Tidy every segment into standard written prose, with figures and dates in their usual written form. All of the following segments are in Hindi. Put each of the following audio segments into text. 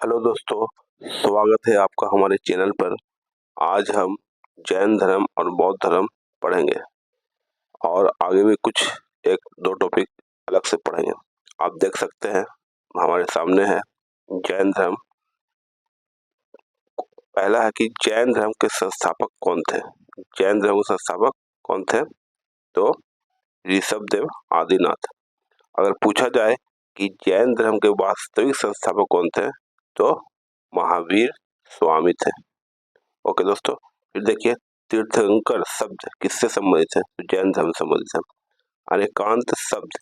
हेलो दोस्तों, स्वागत है आपका हमारे चैनल पर। आज हम जैन धर्म और बौद्ध धर्म पढ़ेंगे और आगे भी कुछ एक दो टॉपिक अलग से पढ़ेंगे। आप देख सकते हैं हमारे सामने है जैन धर्म। पहला है कि जैन धर्म के संस्थापक कौन थे। जैन धर्म के संस्थापक कौन थे? तो ऋषभदेव आदिनाथ। अगर पूछा जाए कि जैन धर्म के वास्तविक संस्थापक कौन थे, तो महावीर स्वामी थे। ओके दोस्तों, फिर देखिए तीर्थंकर शब्द किससे संबंधित है? तो जैन धर्म से संबंधित है। अनेकांत शब्द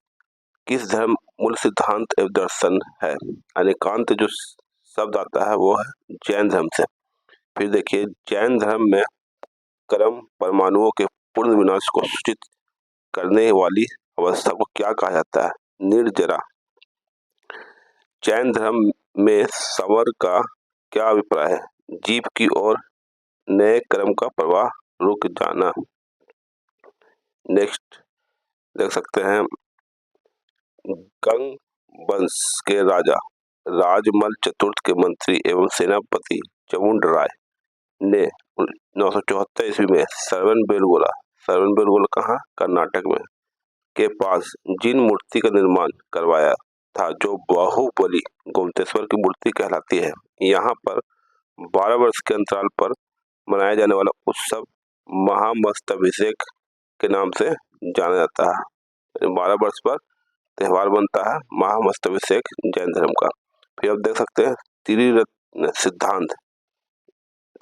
किस धर्म मूल सिद्धांत एवं दर्शन है? अनेकांत जो शब्द आता है वो है जैन धर्म से। फिर देखिए जैन धर्म में कर्म परमाणुओं के पूर्ण विनाश को सूचित करने वाली अवस्था को क्या कहा जाता है? निर्जरा। जैन धर्म में संवर का क्या अभिप्राय है? जीव की ओर नए कर्म का प्रवाह रुक जाना। नेक्स्ट देख सकते हैं गंग वंश के राजा राजमल चतुर्थ के मंत्री एवं सेनापति चामुंड राय ने 974 ईस्वी में सरवन बेलगोला कहाँ? कर्नाटक में के पास जिन मूर्ति का निर्माण करवाया था, जो बाहुबली गोमतेश्वर की मूर्ति कहलाती है। यहाँ पर 12 वर्ष के अंतराल पर मनाया जाने वाला उत्सव महामस्तभिषेक के नाम से जाना जाता है। 12 वर्ष पर त्योहार बनता है महामस्तभिषेक जैन धर्म का। फिर आप देख सकते हैं त्रिरत्न सिद्धांत,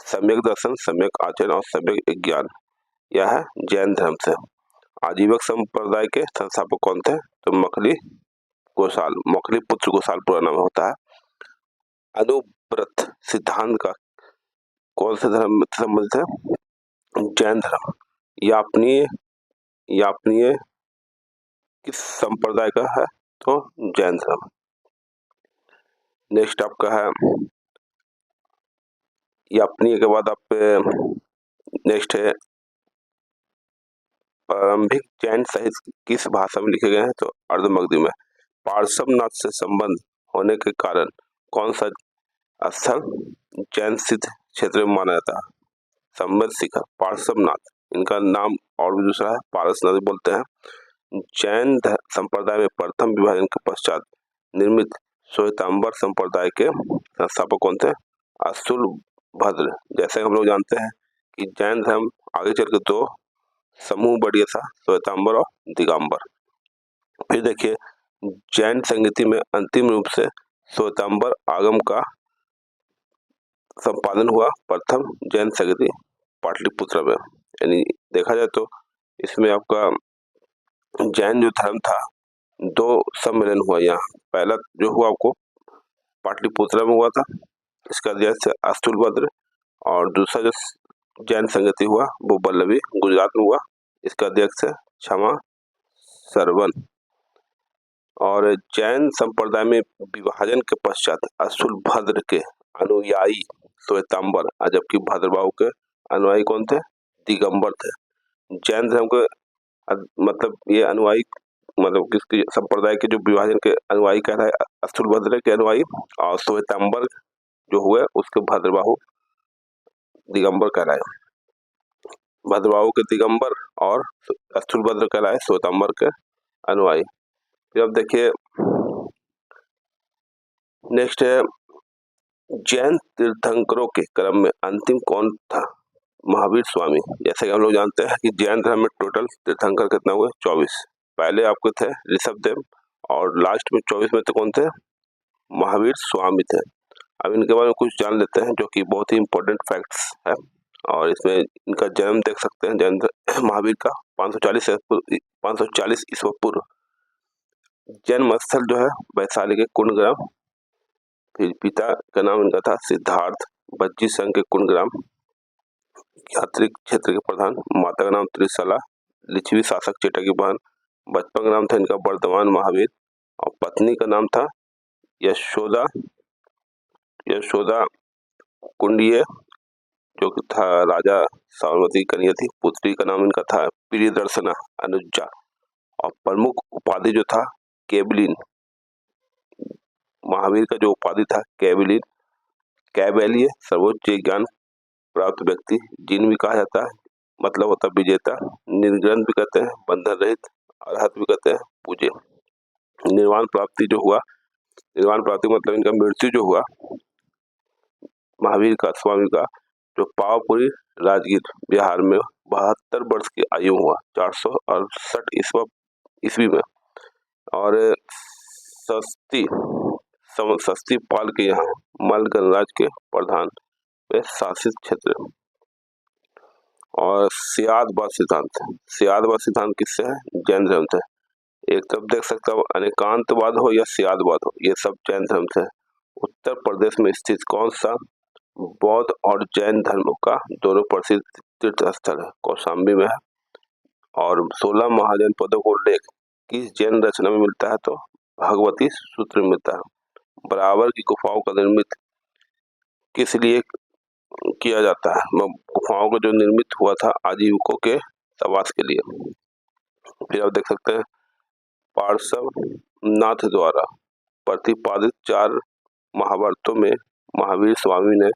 सम्यक दर्शन, सम्यक आचरण और सम्यक ज्ञान, यह है जैन धर्म से। आजीवक संप्रदाय के संस्थापक कौन थे? तो मखली पुत्र गोसाल पूरा नाम होता है। अनुव्रत सिद्धांत का कौन से धर्म से संबंधित है? जैन धर्म। यापनीय किस संप्रदाय का है? तो जैन धर्म। नेक्स्ट आपका है यापनीय के बाद आप नेक्स्ट है प्रारंभिक जैन साहित्य किस भाषा में लिखे गए हैं? तो अर्धमगधी में। पार्श्वनाथ से संबंध होने के कारण कौन सा स्थल जैन सिद्ध क्षेत्र में माना जाता है? संबंध शिखर पार्श्वनाथ, इनका नाम और भी दूसरा है पारसनाथ बोलते हैं। जैन संप्रदाय में प्रथम विभाजन के पश्चात निर्मित श्वेतांबर संप्रदाय के संस्थापक कौन थे? अस्तुलभद्र। जैसे हम लोग जानते हैं कि जैन धर्म आगे चल के दो समूह बढ़िया था, श्वेतांबर और दिगंबर। फिर देखिए जैन संगीति में अंतिम रूप से श्वेतांबर आगम का संपादन हुआ प्रथम जैन संगीति पाटलिपुत्र में। यानी देखा जाए तो इसमें आपका जैन जो धर्म था दो सम्मेलन हुआ। यहाँ पहला जो हुआ आपको पाटलिपुत्र में हुआ था, इसका अध्यक्ष अस्तुलभद्र, और दूसरा जो जैन संगति हुआ वो वल्लभी गुजरात में हुआ, इसका अध्यक्ष है क्षमा सरवन। और जैन संप्रदाय में विभाजन के पश्चात अस्तुलभद्र के अनुयायी श्वेतांबर, जबकि भद्रबाहु के अनुयायी कौन थे? दिगंबर थे। जैन धर्म के मतलब ये अनुयायी मतलब किसके संप्रदाय के जो विभाजन के अनुयायी कहलाए अस्तुलभद्र के अनुयायी, और श्वेतांबर जो हुए उसके भद्रबाहु दिगंबर कहलाए। भद्रबाहु के दिगंबर और अस्तुलभद्र कहलाए श्वेतांबर के अनुयायी। फिर अब देखिए नेक्स्ट है जैन तीर्थंकरों के क्रम में अंतिम कौन था? महावीर स्वामी। जैसे कि हम लोग जानते हैं कि जैन धर्म में टोटल तीर्थंकर कितना हुए? 24। पहले आपके थे ऋषभदेव और लास्ट में 24 में तो कौन थे? महावीर स्वामी थे। अब इनके बारे में कुछ जान लेते हैं जो कि बहुत ही इंपॉर्टेंट फैक्ट्स है। और इसमें इनका जन्म देख सकते हैं जैन महावीर का 540 ईस्वी पूर्व। जन्म स्थल जो है वैशाली के कुंडग्राम। फिर पिता का नाम इनका था सिद्धार्थ बज्जी संघ के कुंडग्राम यात्रिक क्षेत्र के प्रधान। माता का नाम त्रिशला लिच्छवी शासक चेटा की बहन। बचपन का नाम था इनका वर्धमान महावीर, और पत्नी का नाम था यशोदा कुंडिये, जो कि था राजा साबरमती कन्या थी। पुत्री का नाम इनका था प्रियदर्शना अनुजा, और प्रमुख उपाधि जो था केवलिन। महावीर का जो उपाधि था केवलिन, कैबल्य सर्वोच्च ज्ञान प्राप्त व्यक्ति, जिन भी कहा जाता है, मतलब होता है विजेता। निर्ग्रंथ भी कहते हैं, बंधन रहित। अरहत भी कहते हैं, पूज्य। निर्वाण प्राप्ति जो हुआ, निर्वाण प्राप्ति मतलब इनका मृत्यु जो हुआ महावीर का, स्वामी का, जो पावापुरी राजगीर बिहार में 72 वर्ष की आयु हुआ, 468 ईस्वी में। और सस्ती पाल के यहाँ मल गणराज के प्रधान में शासित क्षेत्र। और सियादवाद सिद्धांत किससे है? जैन धर्म से। एक तरफ देख सकता हूँ अनेकांतवाद हो या सियादवाद हो, ये सब जैन धर्म से। उत्तर प्रदेश में स्थित कौन सा बौद्ध और जैन धर्म का दोनों प्रसिद्ध तीर्थ स्थल है? कौशाम्बी में है। और 16 महाजनपदों को उल्लेख किस जैन रचना में मिलता है? तो भगवती सूत्र में मिलता है। बराबर की गुफाओं का निर्मित किस लिए किया जाता है? गुफाओं को जो निर्मित हुआ था आजीविकों के आवास के लिए। फिर आप देख सकते हैं पार्श्वनाथ द्वारा प्रतिपादित 4 महाभारतों में महावीर स्वामी ने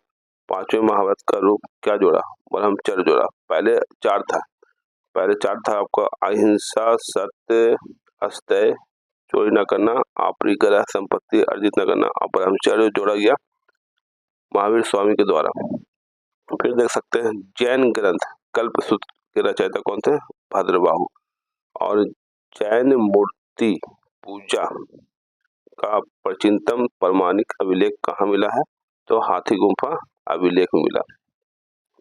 5वें महाभारत का रूप क्या जोड़ा? ब्रह्मचर्य जोड़ा। पहले 4 था आपका अहिंसा, सत्य, अस्तेय, चोरी न करना, अपरिग्रह, संपत्ति अर्जित न करना। और ब्रह्मचर्य जोड़ा गया महावीर स्वामी के द्वारा। फिर देख सकते हैं जैन ग्रंथ कल्पसूत्र के रचयिता कौन थे? भद्रबाहु। और जैन मूर्ति पूजा का प्राचीनतम प्रमाणिक अभिलेख कहाँ मिला है? तो हाथी गुम्फा अभिलेख में मिला।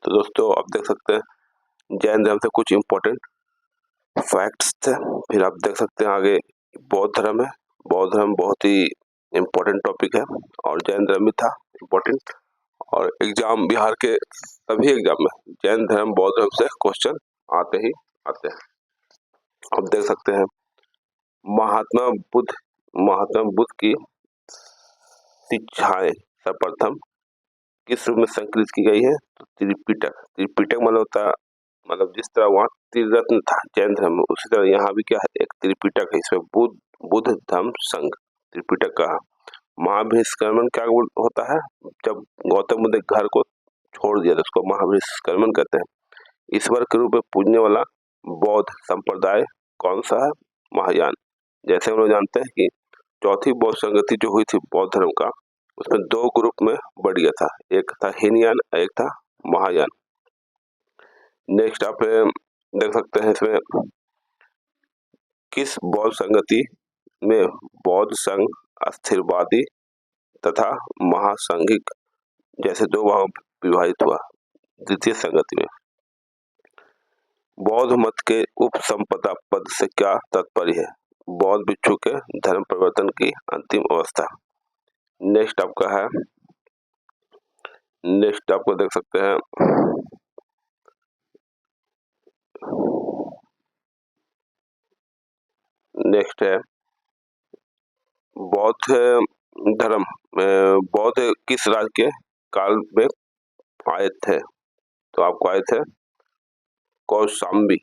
तो दोस्तों आप देख सकते हैं जैन धर्म से कुछ इंपॉर्टेंट फैक्ट्स थे। फिर आप देख सकते हैं आगे बौद्ध धर्म है। बौद्ध धर्म बहुत ही इम्पोर्टेंट टॉपिक है और जैन धर्म भी था इम्पोर्टेंट। और एग्जाम बिहार के सभी एग्जाम में जैन धर्म बौद्ध धर्म से क्वेश्चन आते ही आते हैं। आप देख सकते हैं महात्मा बुद्ध की शिक्षाएं सर्वप्रथम किस रूप में संकलित की गई है? तो त्रिपिटक मतलब होता है, मतलब जिस तरह वहाँ त्रिरत्न था जैन धर्म में, उसी तरह यहाँ भी क्या है? एक त्रिपिटक है। इसमें बुद्ध धम्म संघ त्रिपिटक कहा। महाभिष्कर्मण क्या होता है? जब गौतम बुद्ध घर को छोड़ दिया तो उसको महाभिष्कर्मण कहते हैं। ईश्वर के रूप में पूजने वाला बौद्ध संप्रदाय कौन सा है? महायान। जैसे हम लोग जानते हैं कि चौथी बौद्ध संगति जो हुई थी बौद्ध धर्म का, उसमें 2 ग्रुप में बढ़ गया था, एक था हीनयान, एक था महायान। नेक्स्ट आप देख सकते हैं इसमें किस बौद्ध संगति में बौद्ध संघ अस्थिरवादी तथा महासंघिक जैसे 2 भागों विभाजित हुआ? द्वितीय संगति में। बौद्ध मत के उपसंपदा पद से क्या तात्पर्य है? बौद्ध भिक्षु के धर्म परिवर्तन की अंतिम अवस्था। नेक्स्ट आपको देख सकते हैं नेक्स्ट है बौद्ध धर्म बौद्ध किस राज्य के काल में आए थे? तो आपको आए थे कौशाम्बी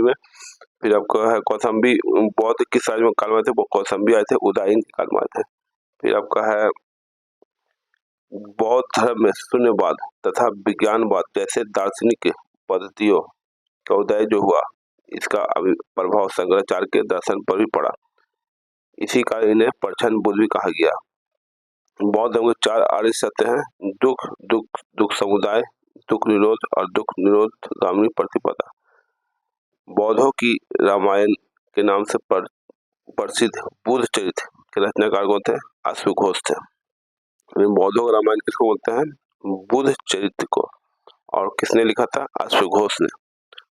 में। फिर आपको है कौशाम्बी बौद्ध किस राज्य में काल में आए थे? वो कौशाम्बी आए थे, उदयन काल में आए थे। फिर आपका है बौद्ध धर्म में शून्यवाद तथा विज्ञानवाद जैसे दार्शनिक पद्धतियों का उदय जो हुआ, इसका प्रभाव शंकराचार्य के दर्शन पर भी पड़ा। इसी कारण इन्हें प्रछन्न बुद्ध भी कहा गया। बौद्ध धर्म के 4 आर्य सत्य हैं: दुख समुदाय, दुख निरोध और दुख निरोध गामिनी प्रतिपदा। बौद्धों की रामायण के नाम से प्रसिद्ध बुद्ध चरित्र के रचनाकार कौन थे? अश्वघोष थे। बौद्धों का रामायण किसको बोलते हैं? बुद्ध चरित्र को। और किसने लिखा था? अश्वघोष ने।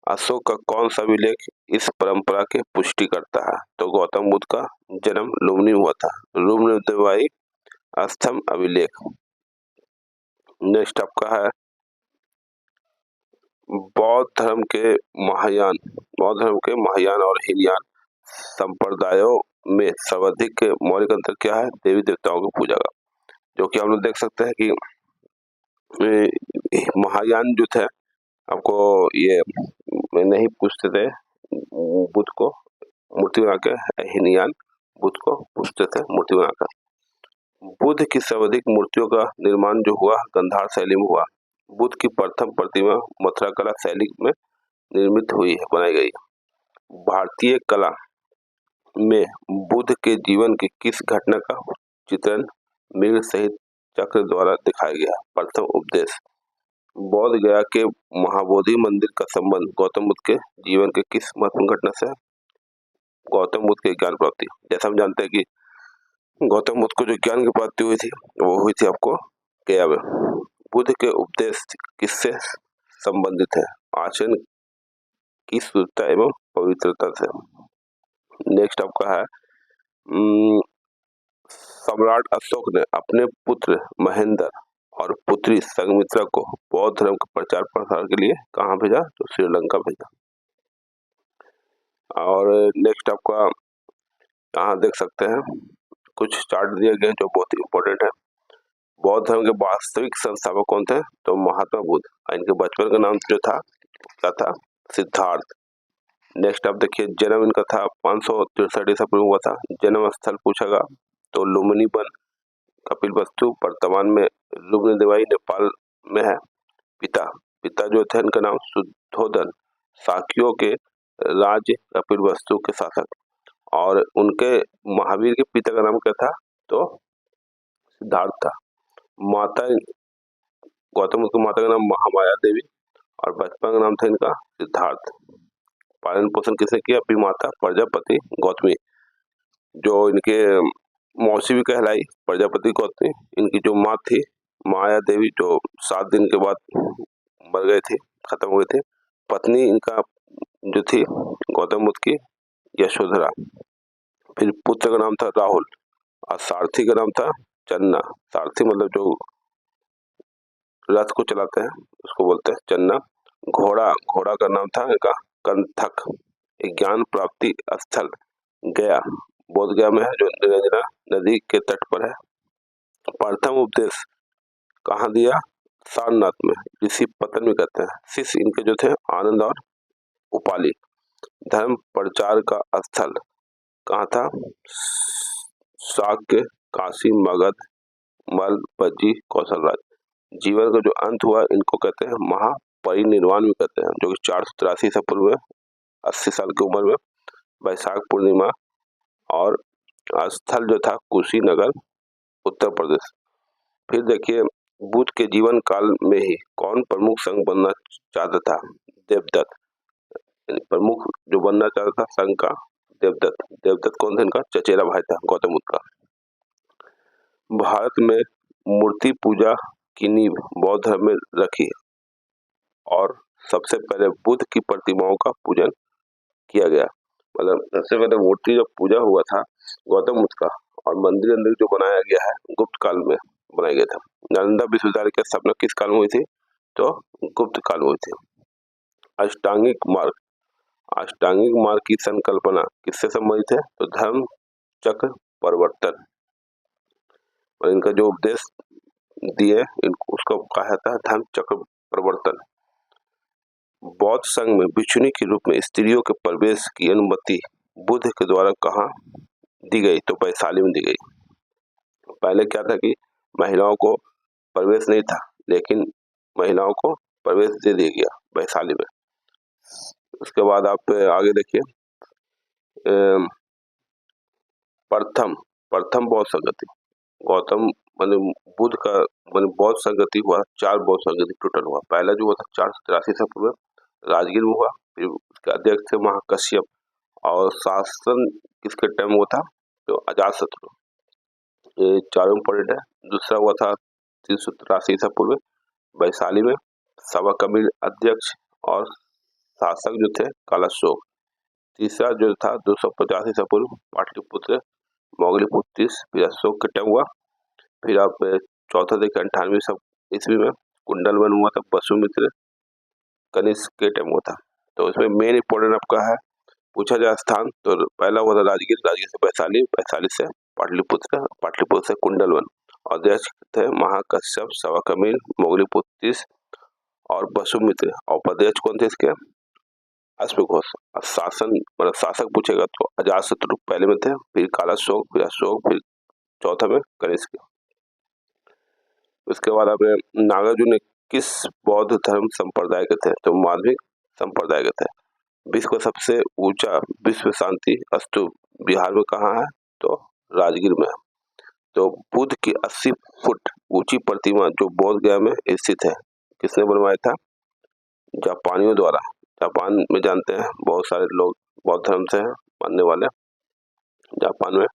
अशोक का कौन सा अभिलेख इस परंपरा के पुष्टि करता है? तो गौतम बुद्ध का जन्म लुम्बिनी हुआ था, लुम्बिनी स्तंभ अभिलेख। नेक्स्ट आपका है बौद्ध धर्म के महायान और हीनयान संप्रदायों में सर्वाधिक मौलिक अंतर क्या है? देवी देवताओं की पूजा का, जो कि हम लोग देख सकते हैं कि महायान जो थे आपको ये नहीं पूछते थे बुद्ध को मूर्ति बना के, हीनयान बुद्ध को पूछते थे मूर्ति बनाकर। बुद्ध की सर्वाधिक मूर्तियों का निर्माण जो हुआ गांधार शैली में हुआ। बुद्ध की प्रथम प्रतिमा मथुरा कला शैली में निर्मित हुई है, बनाई गई। भारतीय कला में बुद्ध के जीवन की किस घटना का चित्रण मृग सहित चक्र द्वारा दिखाया गया? प्रथम उपदेश। बोध गया के महाबोधि मंदिर का संबंध गौतम बुद्ध के जीवन के किस महत्वपूर्ण घटना से है? गौतम बुद्ध के ज्ञान प्राप्ति। जैसा हम जानते हैं कि गौतम बुद्ध को जो ज्ञान की प्राप्ति हुई थी वो हुई थी आपको गया में। बुद्ध के उपदेश किससे संबंधित है? आचरण की शुद्धता एवं पवित्रता से। नेक्स्ट आपका है सम्राट अशोक ने अपने पुत्र महेंद्र और पुत्री संघमित्रा को बौद्ध धर्म के प्रचार प्रसार के लिए कहाँ भेजा? तो श्रीलंका भेजा। और नेक्स्ट आपका यहाँ देख सकते हैं कुछ चार्ट दिए गए जो बहुत ही इंपॉर्टेंट है। बौद्ध धर्म के वास्तविक संस्थापक कौन थे? तो महात्मा बुद्ध। इनके बचपन का नाम जो था क्या था? सिद्धार्थ। नेक्स्ट आप देखिए जन्म इनका था 563 ईसा पूर्व हुआ था। जन्म स्थल पूछेगा तो लुम्बिनी वन कपिलवस्तु वर्तमान में लुम्बिनी नेपाल में है। पिता जो थे इनका नाम शुद्धोधन, शाक्यों के राज्य कपिलवस्तु के शासक। और उनके महावीर के पिता का नाम क्या था? तो सिद्धार्थ था। माता गौतम बुद्ध की माता का नाम महामाया देवी और बचपन का नाम था इनका सिद्धार्थ। पालन पोषण किसने किया? अपनी माता प्रजापति गौतमी, जो इनके मौसी भी कहलाई प्रजापति गौतमी। इनकी जो माँ थी माया देवी जो 7 दिन के बाद मर गए थे, खत्म हुए थे। पत्नी इनका जो थी गौतम बुद्ध की यशोधरा। फिर पुत्र का नाम था राहुल और सारथी का नाम था चन्ना। सारथी मतलब जो रथ को चलाते हैं उसको बोलते हैं चन्ना। घोड़ा का नाम था इनका कंथक। ज्ञान प्राप्ति स्थल गया, बोध गया में है जो निरंजना नदी के तट पर है। प्रथम उपदेश कहाँ दिया? सारनाथ में, ऋषि पतन भी कहते हैं। शिष्य इनके जो थे आनंद और उपाली। धर्म प्रचार का स्थल कहाँ था? शाक्य, काशी, मगध, मल, बज्जी, कौशल राज। जीवन का जो अंत हुआ इनको कहते हैं महापरिनिर्वाण भी कहते हैं, जो कि 483 ईसा पूर्व में 80 साल की उम्र में वैशाख पूर्णिमा। और स्थल जो था कुशीनगर उत्तर प्रदेश। फिर देखिए बुद्ध के जीवन काल में ही कौन प्रमुख संघ बनना चाहता था? देवदत्त। प्रमुख जो बनना चाहता था संघ का देवदत्त कौन था? इनका चचेरा भाई था गौतम बुद्ध का। भारत में मूर्ति पूजा की नींव बौद्ध धर्म में रखी और सबसे पहले बुद्ध की प्रतिमाओं का पूजन किया गया। मतलब सबसे पहले मूर्ति जो पूजा हुआ था गौतम बुद्ध का और मंदिर अंदर जो बनाया गया है गुप्त काल में बनाया गया था। नालंदा विश्वविद्यालय की स्थापना किस काल में हुई थी? तो गुप्त काल में हुई थी। अष्टांगिक मार्ग की संकल्पना किससे संबंधित है? तो धर्म चक्र परिवर्तन। और इनका जो उपदेश दिए उसको कहा जाता है धर्म चक्र परिवर्तन। बौद्ध संघ में भिक्षुणी के रूप में स्त्रियों के प्रवेश की अनुमति बुद्ध के द्वारा कहाँ दी गई? तो वैशाली में दी गई। पहले क्या था कि महिलाओं को प्रवेश नहीं था, लेकिन महिलाओं को प्रवेश दे दिया गया वैशाली में। उसके बाद आप आगे देखिए प्रथम बौद्ध संगति। गौतम मान बुद्ध का बौद्ध संगति हुआ 4 बौद्ध संगति टोटल हुआ। पहला जो हुआ था 483 ईसा पूर्व राजगीर में हुआ। फिर उसके अध्यक्ष थे महाकश्यप और शासन किसके टाइम हुआ था? तो अजातशत्रु। ये चारों इंपॉर्टेंट है। दूसरा हुआ था 383 ईसा पूर्व वैशाली में, सवा कबीर अध्यक्ष और शासक जो थे कालाशोक। तीसरा जो था 250 ईसा पूर्व पाटलिपुत्र मोगलीपुत्र, फिर अशोक के टाइम हुआ। फिर आप चौथा देखिए 98 ईस्वी में कुंडलवन हुआ था, वसुमित्र कनिष्क के टाइम हुआ था। तो इसमें मेन इंपॉर्टेंट आपका है पूछा जाए स्थान तो पहला हुआ था राजगीर से वैशाली, वैशाली से पाटलिपुत्र, पाटलिपुत्र से कुंडलवन। अध्यक्ष थे महाकश्यप, सवाकमीर, मोगलीपुत्र और वसुमित्र। और उपाध्यक्ष कौन थे इसके? अश्वघोष। शासन मतलब शासक पूछेगा तो अजातशत्रु पहले में थे, फिर कालाशोक, फिर अशोक, फिर चौथा में कनिष्क। उसके बाद अपने नागार्जुन किस बौद्ध धर्म संप्रदाय के थे? तो मालविक संप्रदाय के थे। विश्व का सबसे ऊंचा विश्व शांति स्तूप बिहार में कहाँ है? तो राजगीर में है। तो बुद्ध की 80 फुट ऊंची प्रतिमा जो बोध गया में स्थित है, किसने बनवाया था? जापानियों द्वारा। जापान में जानते हैं बहुत सारे लोग बौद्ध धर्म से मानने वाले। जापान में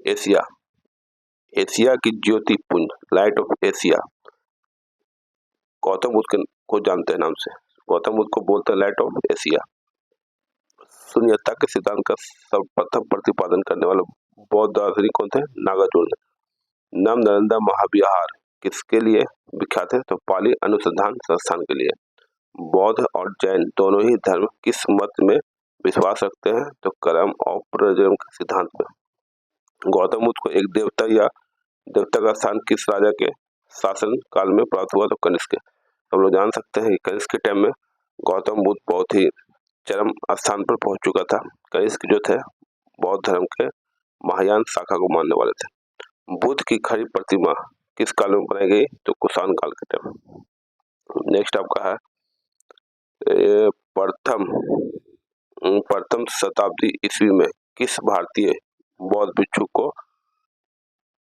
एशिया की ज्योति पुंज, light of Asia, Gautam Buddha को जानते हैं नाम से। गौतम बुद्ध को बोलते हैं लाइट ऑफ एशिया। शून्यता के सिद्धांत का सर्वप्रथम प्रतिपादन करने वाले बौद्ध दार्शनिक कौन थे? नागार्जुन। नम नालंदा महाविहार किसके लिए विख्यात है? तो पाली अनुसंधान संस्थान के लिए। बौद्ध और जैन दोनों ही धर्म किस मत में विश्वास रखते हैं? तो कर्म और पुनर्जन्म के सिद्धांत में। गौतम बुद्ध को एक देवता या देवता का स्थान किस राजा के शासन काल में प्राप्त हुआ? तो कनिष्क। हम लोग जान सकते हैं कि कनिष्क के टाइम में गौतम बुद्ध बहुत ही चरम स्थान पर पहुंच चुका था। कनिष्क जो थे बौद्ध धर्म के महायान शाखा को मानने वाले थे। बुद्ध की खड़ी प्रतिमा किस काल में बनाई गई? तो कुषाण काल के टाइम। नेक्स्ट आपका है प्रथम शताब्दी ईस्वी में किस भारतीय बौद्ध भिक्षु को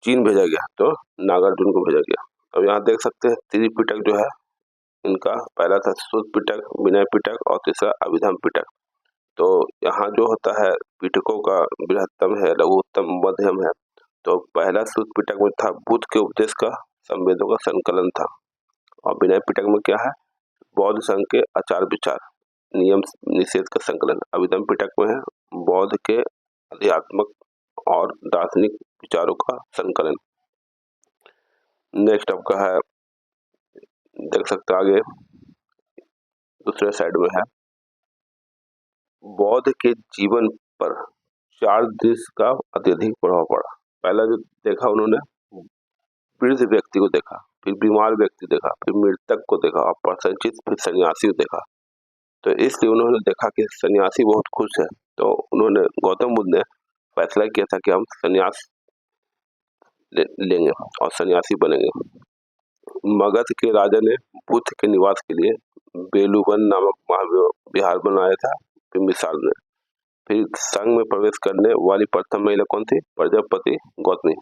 चीन भेजा गया? तो नागार्जुन को भेजा गया। अब यहाँ देख सकते हैं त्रिपिटक जो है इनका पहला था शुद्ध पिटक, विनय पिटक और तीसरा अभिधम पिटक। तो यहाँ जो होता है पिटकों का बृहत्तम है, लघुत्तम, मध्यम है। तो पहला शुद्ध पिटक में था बुद्ध के उपदेश का संवेदों का संकलन था। और विनय पिटक में क्या है? बौद्ध संघ के आचार विचार, नियम निषेध का संकलन। अभिधम पिटक में है बौद्ध के आध्यात्मिक और दार्शनिक विचारों का संकलन। नेक्स्ट आपका है देख सकते आगे दूसरे साइड में है बौद्ध के जीवन पर 4 दृश्य का अत्यधिक प्रभाव पड़ा। पहला जो देखा उन्होंने वृद्ध व्यक्ति को देखा, फिर बीमार व्यक्ति देखा, फिर मृतक को देखा और प्रसन्नचित्त फिर सन्यासी को देखा। तो इसलिए उन्होंने देखा कि सन्यासी बहुत खुश है, तो उन्होंने गौतम बुद्ध ने फैसला किया था कि हम सन्यास लेंगे और सन्यासी बनेंगे। मगध के राजा ने बुद्ध के निवास के लिए बेलूवन नामक महाविहार बनवाया था बिम्बिसार ने। फिर संघ में प्रवेश करने वाली प्रथम महिला कौन थी? प्रजापति गौतमी।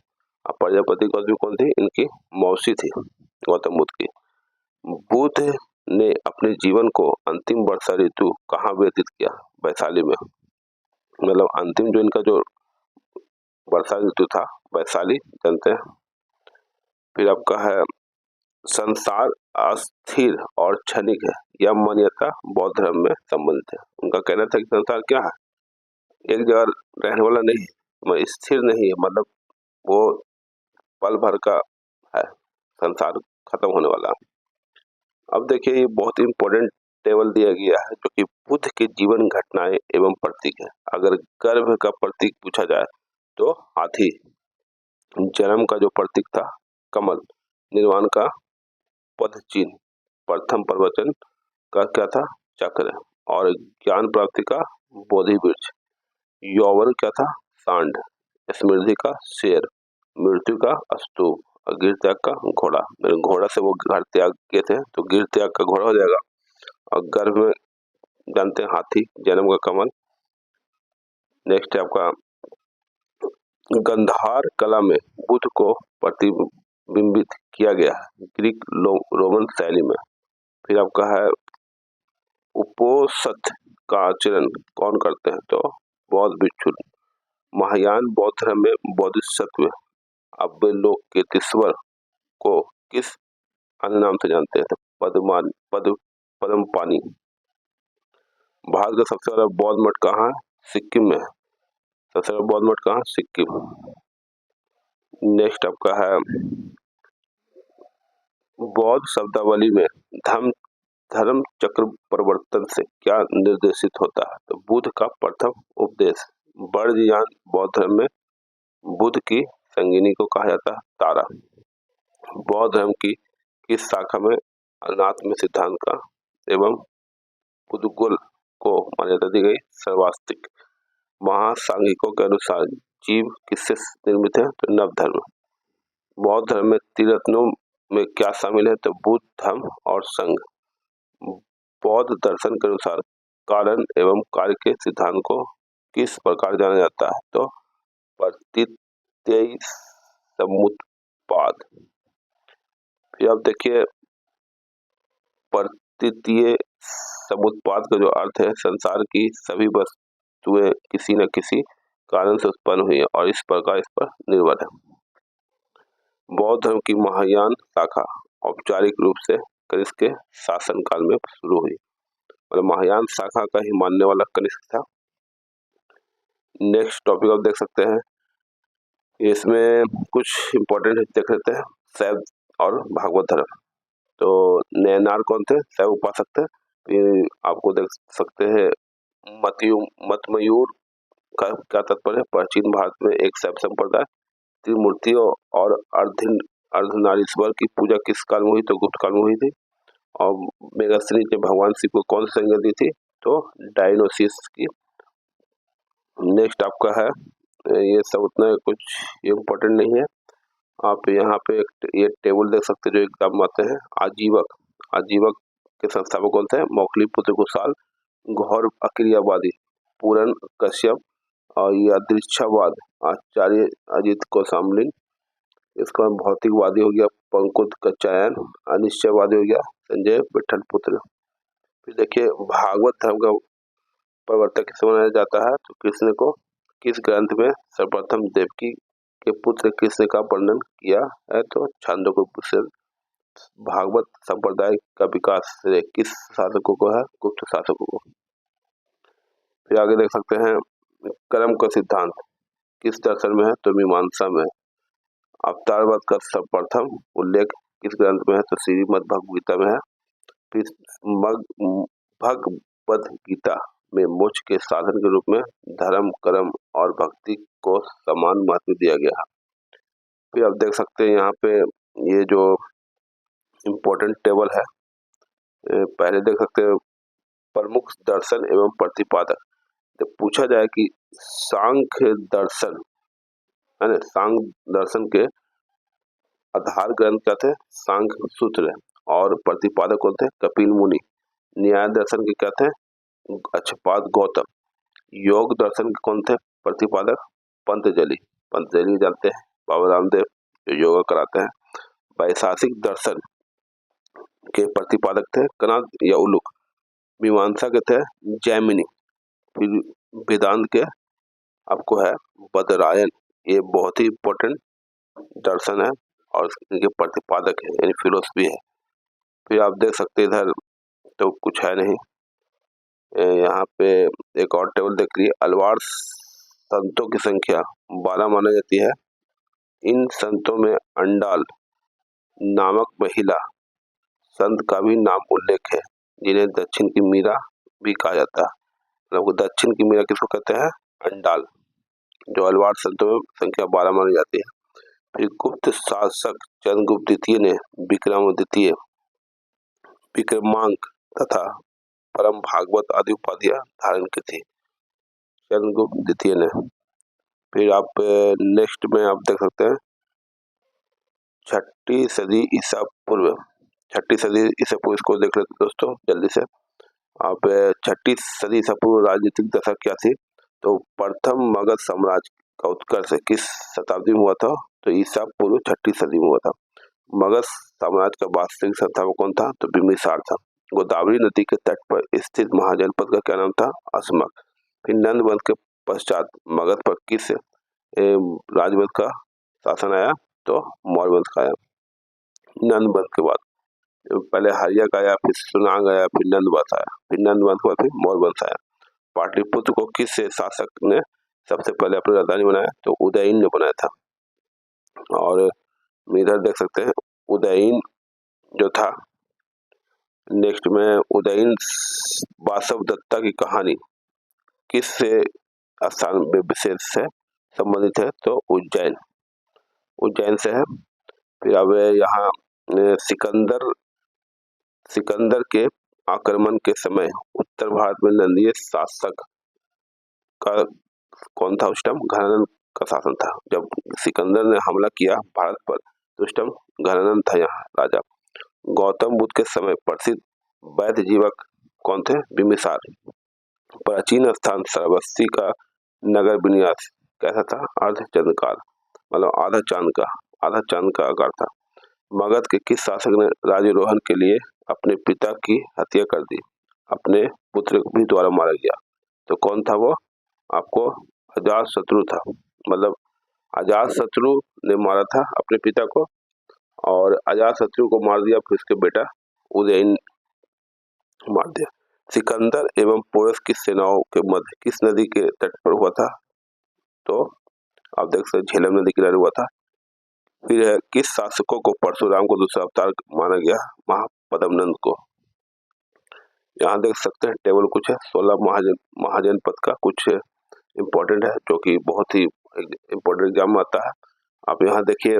अब प्रजापति गौतमी कौन थी? इनकी मौसी थी गौतम बुद्ध की। बुद्ध ने अपने जीवन को अंतिम वर्षा ऋतु कहाँ व्यतीत किया? वैशाली में। मतलब अंतिम जो इनका जो वर्षा ऋतु था वैशाली, जानते हैं। फिर आपका है संसार अस्थिर और क्षणिक है, यह मान्यता बौद्ध धर्म में संबंधित है। उनका कहना था कि संसार क्या है? एक जगह रहने वाला नहीं है, स्थिर नहीं है, मतलब वो पल भर का है, संसार खत्म होने वाला। अब देखिए ये बहुत इंपॉर्टेंट टेबल दिया गया है जो कि बुद्ध के जीवन घटनाएं एवं प्रतीक है। अगर गर्भ का प्रतीक पूछा जाए तो हाथी, जन्म का जो प्रतीक था कमल, निर्वाण का पद चिन्ह, प्रथम प्रवचन का क्या था? चक्र, और ज्ञान प्राप्ति का बोधि वृक्ष, यौवन क्या था? सांड, स्मृति का शेर, मृत्यु का स्तूप और गिर त्याग का घोड़ा। घोड़ा से वो घर त्याग किए थे तो गिर त्याग का घोड़ा हो जाएगा। और गर्भ में जानते हैं हाथी, जन्म का कमल। नेक्स्ट है आपका गंधार कला में बुद्ध को प्रतिबिंबित किया गया है ग्रीक रोमन शैली में। फिर आपका है उपोषथ का आचरण कौन करते हैं? तो बौद्ध भिक्षु। महायान बौद्ध धर्म में बोधिसत्व अवलोकितेश्वर को किस अन्य नाम से जानते हैं? तो पद्मपाणि। भारत का सबसे बड़ा बौद्ध मठ कहाँ है? सिक्किम में। सबसे बड़ा बौद्ध मठ कहाँ? सिक्किम। नेक्स्ट आपका है बौद्ध शब्दावली में धर्म चक्र परिवर्तन से क्या निर्देशित होता है? तो बुद्ध का प्रथम उपदेश। वर्जयान बौद्ध धर्म में बुद्ध की संगिनी को कहा जाता है तारा। बौद्ध धर्म की किस शाखा में अनात्म सिद्धांत का एवं पुद्गल को मान्यता दी गई? सर्वास्तिक। महासांघिकों के अनुसार जीव किससे निर्मित है? तो नव धर्म। बौद्ध धर्म में त्रिरत्नों में क्या शामिल है? तो बुद्ध, धम्म और संघ। बौद्ध दर्शन के अनुसार कारण एवं कार्य के सिद्धांत को किस प्रकार जाना जाता है? तो प्रतीत्यय समुत्पाद। फिर आप देखिए प्रतीत्यय समुत्पाद का जो अर्थ है, संसार की सभी वस्तुएं किसी न किसी कारण से उत्पन्न हुई है और इस प्रकार इस पर निर्भर है। बौद्ध धर्म की महायान शाखा औपचारिक रूप से कनिष्क के शासनकाल में शुरू हुई और महायान शाखा का ही मानने वाला कनिष्क था। नेक्स्ट टॉपिक आप देख सकते हैं, इसमें कुछ इंपॉर्टेंट देख लेते हैं, शैव और भागवत धर्म। तो नैनार कौन थे? शैव उपासक थे। फिर आपको देख सकते हैं मतमयूर का क्या तात्पर्य है? प्राचीन भारत में एक शैव संप्रदाय त्रिमूर्तियों और अर्धनारीश्वर की पूजा किस काल में हुई? तो गुप्त काल में हुई थी। और मेगास्त्री ने भगवान शिव को कौन सी संज्ञा दी थी? तो डायनोसिस की। नेक्स्ट आपका है, ये सब उतना कुछ इम्पोर्टेंट नहीं है। आप यहाँ पे ये टेबल देख सकते हैं जो एग्जाम में आते हैं। आजीवक के संस्थापक कौन थे? मौखलीपुत्र कुशाल, घोर अक्रियावादी पूरन कश्यप और यादृच्छावाद आचार्य अजित कौशाम्बी। इसका भौतिकवादी हो गया पंकुत कच्चायन, अनिश्चयवादी हो गया संजय विठल पुत्र। फिर देखिए भागवत धर्म का प्रवर्तक किसे माना जाता है? तो कृष्ण को। किस ग्रंथ में सर्वप्रथम देवकी के पुत्र कृष्ण का वर्णन किया है? तो छांदोग्योपनिषद। भागवत संप्रदाय का विकास श्रेय किस शासकों को है? गुप्त शासकों को। फिर आगे देख सकते हैं कर्म का सिद्धांत किस दर्शन में है? तो मीमांसा में। अवतारवाद का सर्वप्रथम उल्लेख किस ग्रंथ में है? तो श्रीमद् भगवद गीता में है। फिर भगवद गीता में मोक्ष के साधन के रूप में धर्म, कर्म और भक्ति को समान महत्व दिया गया है। फिर आप देख सकते हैं यहाँ पे ये जो इम्पोर्टेंट टेबल है, पहले देख सकते हैं प्रमुख दर्शन एवं प्रतिपादक। जब पूछा जाए कि सांख्य दर्शन है ना, सांख्य दर्शन के आधार ग्रंथ क्या थे? सांख्य सूत्र। और प्रतिपादक कौन थे? कपिल मुनि। न्याय दर्शन के क्या थे? अक्षपाद गौतम। योग दर्शन के कौन थे प्रतिपादक? पंतजलि जानते हैं, बाबा रामदेव जो योगा कराते हैं। वैशेषिक दर्शन के प्रतिपादक थे कनाद या उलूक। मीमांसा के थे जैमिनी। फिर वेदांत के आपको है बदरायन। ये बहुत ही इम्पोर्टेंट दर्शन है और इनके प्रतिपादक है, यानी फिलोसफी है। फिर आप देख सकते इधर तो कुछ है नहीं, यहाँ पे एक और टेबल देख लीजिए। अलवार संतों की संख्या 12 मानी जाती है। इन संतों में अंडाल नामक महिला संत का भी नाम उल्लेख है, जिन्हें दक्षिण की मीरा भी कहा जाता है। मतलब दक्षिण की मीरा किसको कहते हैं? अंडाल, जो अलवार संतों में संख्या 12 मानी जाती है। फिर गुप्त शासक चंद्रगुप्त द्वितीय ने विक्रमादित्य, विक्रमांक तथा परम भागवत आदि उपाधियां धारण की थी चंद्रगुप्त द्वितीय ने। फिर आप नेक्स्ट में आप देख सकते हैं 6ठी सदी ईसा पूर्व। 6ठी सदी ईसा पूर्व, इसको देख लेते दोस्तों जल्दी से। आप 6ठी सदी ईसा पूर्व राजनीतिक दशा क्या थी? तो प्रथम मगध साम्राज्य का उत्कर्ष किस शताब्दी में हुआ था? तो ईसा पूर्व 6ठी सदी में हुआ था। मगध साम्राज्य का वास्तविक संस्थापक कौन था? तो बिम्बिसार था। गोदावरी नदी के तट पर स्थित महाजनपद का क्या नाम था? अस्मक। फिर नंद वंश के पश्चात मगध पर किस राजवंश का शासन आया? तो मौर्य वंश का आया। नंद वंश के बाद पहले हर्यक आया, फिर सुनांग आया, फिर नंद वंश आया, फिर नंद वंश के बाद फिर मौर्य वंश आया। पाटलिपुत्र को किस शासक ने सबसे पहले अपनी राजधानी बनाया? तो उदयन ने बनाया था। और इधर देख सकते हैं उदयन जो था, नेक्स्ट में उदयन वासव दत्ता की कहानी किस स्थान विशेष से संबंधित है? तो उज्जैन से है। फिर अब यहाँ सिकंदर के आक्रमण के समय उत्तर भारत में नंदीय शासक का कौन था उस टाइम? घनानंद का शासन था। जब सिकंदर ने हमला किया भारत पर तो उस टाइम घनानंद था यहाँ राजा। गौतम बुद्ध के समय प्रसिद्ध वैद्य जीवक कौन थे? बिम्बिसार। प्राचीन स्थान श्रावस्ती का नगर विन्यास कैसा था? अर्धचंद्राकार, मतलब आधा चांद का आकार था। मगध के किस शासक ने राज्यारोहण के लिए अपने पिता की हत्या कर दी? अपने पुत्र भी द्वारा मारा गया। तो कौन था वो? आपको अजातशत्रु था। मतलब अजातशत्रु ने मारा था अपने पिता को, और अजातशत्रु को मार दिया, फिर उसके बेटा उदयन मार दिया। सिकंदर एवं पोरस की सेनाओं के मध्य किस नदी के तट पर हुआ था? तो आप देख सकते झेलम नदी किनारे हुआ था। फिर है किस शासकों को परशुराम को दूसरा अवतार माना गया? महापद्मनंद को। यहाँ देख सकते हैं टेबल कुछ है 16 महाजनपद का कुछ इम्पोर्टेंट है, जो कि बहुत ही इम्पोर्टेंट एग्जाम में आता है। आप यहाँ देखिए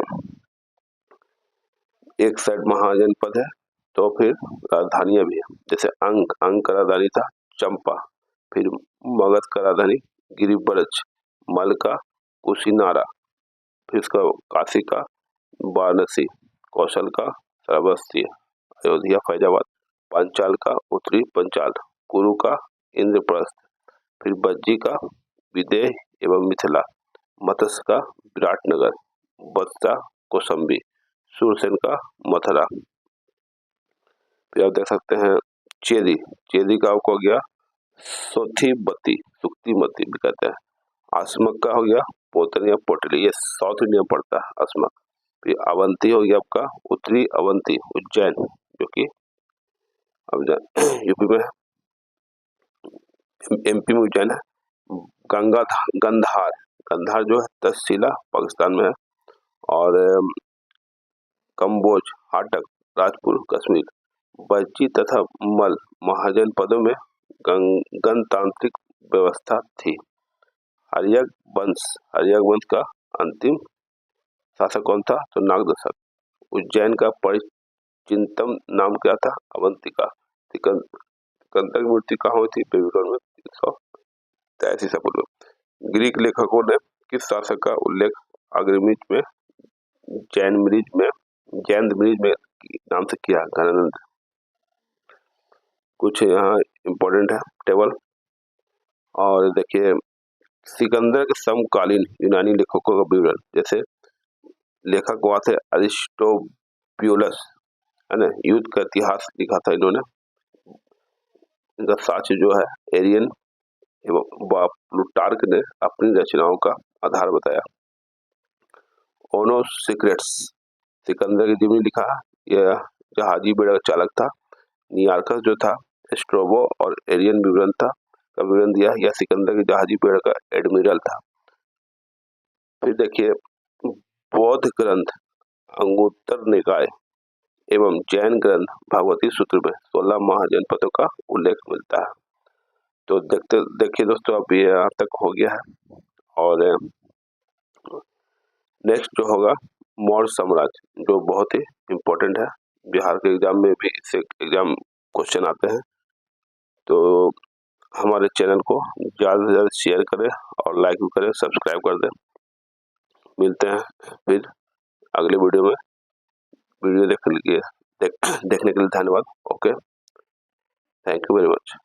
एक साइड महाजनपद है, तो फिर राजधानियां भी है। जैसे अंक का राजधानी था चंपा, फिर मगध का राजधानी गिरिब्रज, मल का कुशीनारा, फिर इसका काशी का वाराणसी, कौशल का श्रावस्ती, अयोध्या फैजाबाद, पांचाल का उत्तरी पंचाल, कुरु का इंद्रप्रस्थ, फिर बज्जी का विदेह एवं मिथिला, मत्स्य का विराटनगर, बत्सा कौशंबी, सूरसेन का मथुरा। फिर आप देख सकते हैं चेदी का आपको हो गया सुक्तिमती भी कहते हैं। आसमक का हो गया पोतनिया पोटली, ये साउथ इंडिया पड़ता है आसमक। फिर अवंती हो गया आपका उत्तरी अवंती उज्जैन, जो कि अब यूपी में एमपी में उज्जैन है। गंधार जो है तक्षशिला पाकिस्तान में है, और कम्बोज हाटक राजपुर कश्मीर। बज्जी तथा मल महाजनपदों में गणतांत्रिक व्यवस्था थी। हर्यक वंश का अंतिम शासक कौन था? तो नागदशक। उज्जैन का परिचितम नाम क्या था? अवंतिका। सिकंदर की मूर्ति कहाँ हुई थी? बेबीलोन में 383 ईसा पूर्व। ग्रीक लेखकों ने किस शासक का उल्लेख अग्रमित में जैन ब्रिज में नाम से किया? घनानंद। कुछ यहाँ इम्पोर्टेंट है टेबल। और देखिए सिकंदर के समकालीन यूनानी लेखकों का विवरण, जैसे लेखक हुआ थे अरिस्टोब्यूलस, है ना, युद्ध का इतिहास लिखा था इन्होंने। इनका साक्ष्य जो है एरियन एवं प्लूटार्क ने अपनी रचनाओं का आधार बताया। ओनो सीक्रेट्स सिकंदर की जीवनी लिखा, यह जहाजी बेड़ा चालक था। नियार्कस जो था स्ट्रोबो और एरियन विवरण दिया, यह सिकंदर की जहाजी बेड़ा का एडमिरल था। फिर देखिए बौद्ध ग्रंथ अंगुत्तर निकाय एवं जैन ग्रंथ भगवती सूत्र में 16 महाजनपदों का उल्लेख मिलता है। तो देखिए दोस्तों अब ये यहाँ तक हो गया है, और नेक्स्ट जो होगा मौर्य साम्राज्य, जो बहुत ही इम्पोर्टेंट है। बिहार के एग्जाम में भी इससे एग्जाम क्वेश्चन आते हैं। तो हमारे चैनल को ज़्यादा से ज़्यादा शेयर करें और लाइक भी करें, सब्सक्राइब कर दें। मिलते हैं फिर अगले वीडियो में। वीडियो देखने के लिए धन्यवाद। Okay, thank you very much.